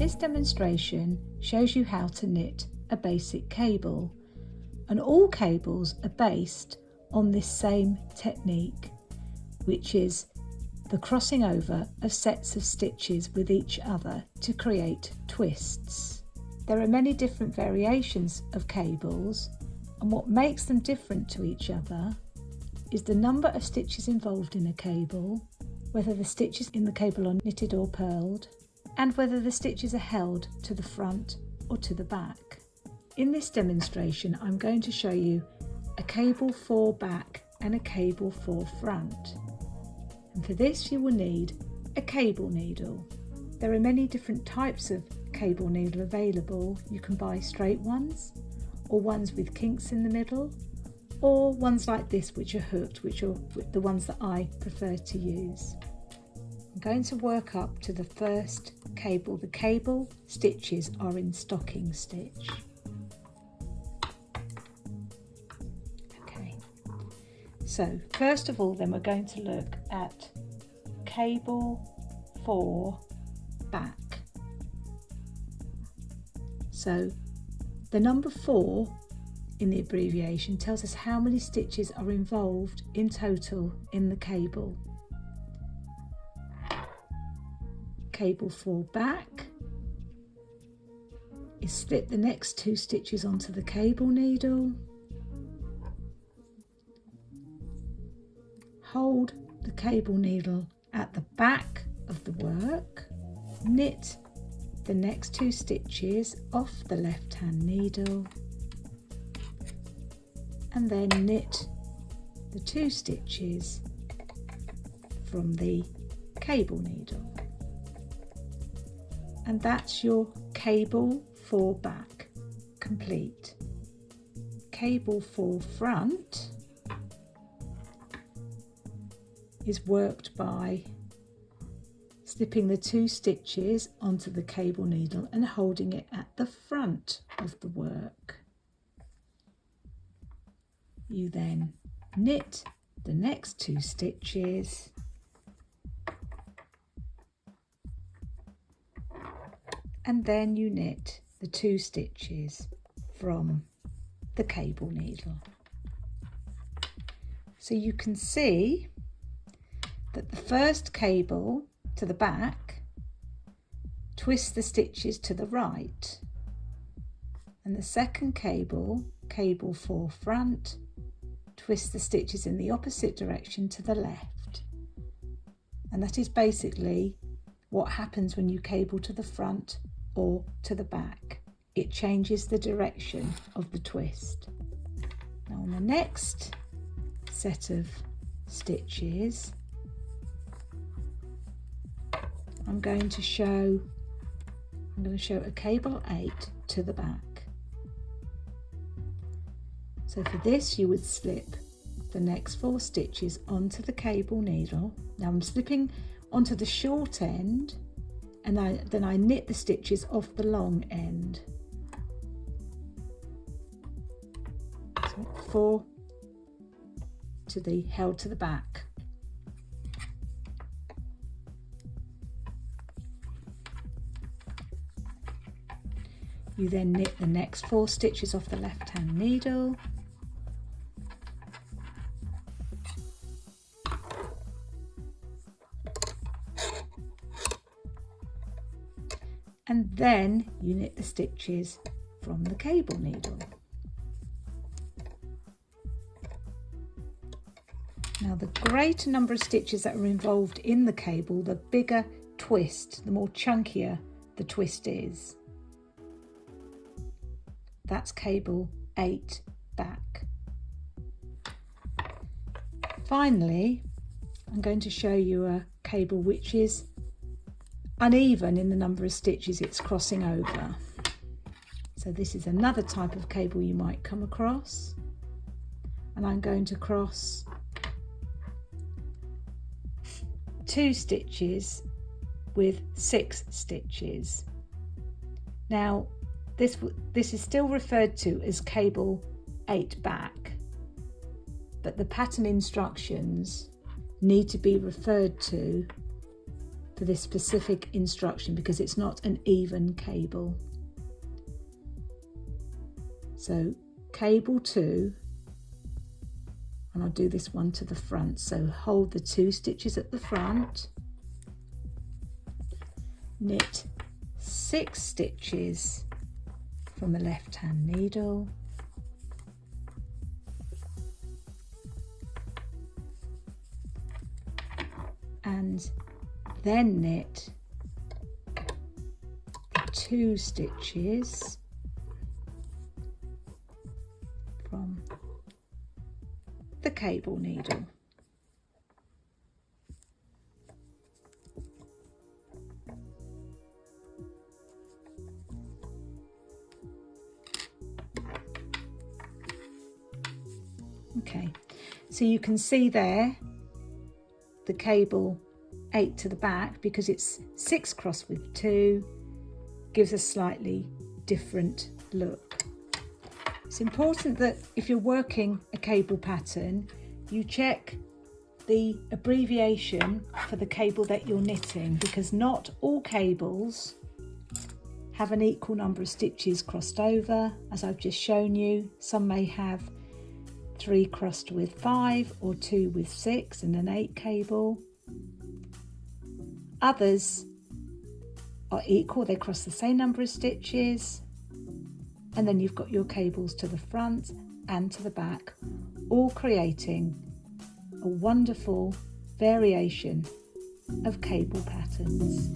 This demonstration shows you how to knit a basic cable, and all cables are based on this same technique, which is the crossing over of sets of stitches with each other to create twists. There are many different variations of cables, and what makes them different to each other is the number of stitches involved in a cable, whether the stitches in the cable are knitted or purled, and whether the stitches are held to the front or to the back. In this demonstration, I'm going to show you a cable for back and a cable for front. And for this you will need a cable needle. There are many different types of cable needle available. You can buy straight ones, or ones with kinks in the middle, or ones like this which are hooked, which are the ones that I prefer to use. I'm going to work up to the first cable. The cable stitches are in stocking stitch. Okay, so first of all then we're going to look at cable for back. So the number 4 in the abbreviation tells us how many stitches are involved in total in the cable. Cable for back is slip the next 2 stitches onto the cable needle, hold the cable needle at the back of the work, knit the next 2 stitches off the left hand needle, and then knit the 2 stitches from the cable needle. And that's your cable for back complete. Cable for front is worked by slipping the 2 stitches onto the cable needle and holding it at the front of the work. You then knit the next 2 stitches and then you knit the 2 stitches from the cable needle. So you can see that the first cable to the back twists the stitches to the right, and the second cable, cable for front, twists the stitches in the opposite direction to the left. And that is basically what happens when you cable to the front or to the back. It changes the direction of the twist. Now on the next set of stitches, I'm going to show a cable 8 to the back. So for this you would slip the next 4 stitches onto the cable needle. Now I'm slipping onto the short end, and then I knit the stitches off the long end. So 4 to the held to the back. You then knit the next 4 stitches off the left hand needle, and then you knit the stitches from the cable needle. Now the greater number of stitches that are involved in the cable, the bigger twist, the more chunkier the twist is. That's cable 8 back. Finally, I'm going to show you a cable which is uneven in the number of stitches it's crossing over. So this is another type of cable you might come across, and I'm going to cross 2 stitches with 6 stitches. Now this is still referred to as cable 8 back, but the pattern instructions need to be referred to for this specific instruction because it's not an even cable. So cable 2, and I'll do this one to the front. So hold the 2 stitches at the front, knit 6 stitches from the left hand needle, and then knit the 2 stitches from the cable needle. Okay, so you can see there the cable 8 to the back, because it's 6 crossed with 2, gives a slightly different look. It's important that if you're working a cable pattern, you check the abbreviation for the cable that you're knitting, because not all cables have an equal number of stitches crossed over. As I've just shown you, some may have 3 crossed with 5 or 2 with 6 and an 8 cable. Others are equal, they cross the same number of stitches, and then you've got your cables to the front and to the back, all creating a wonderful variation of cable patterns.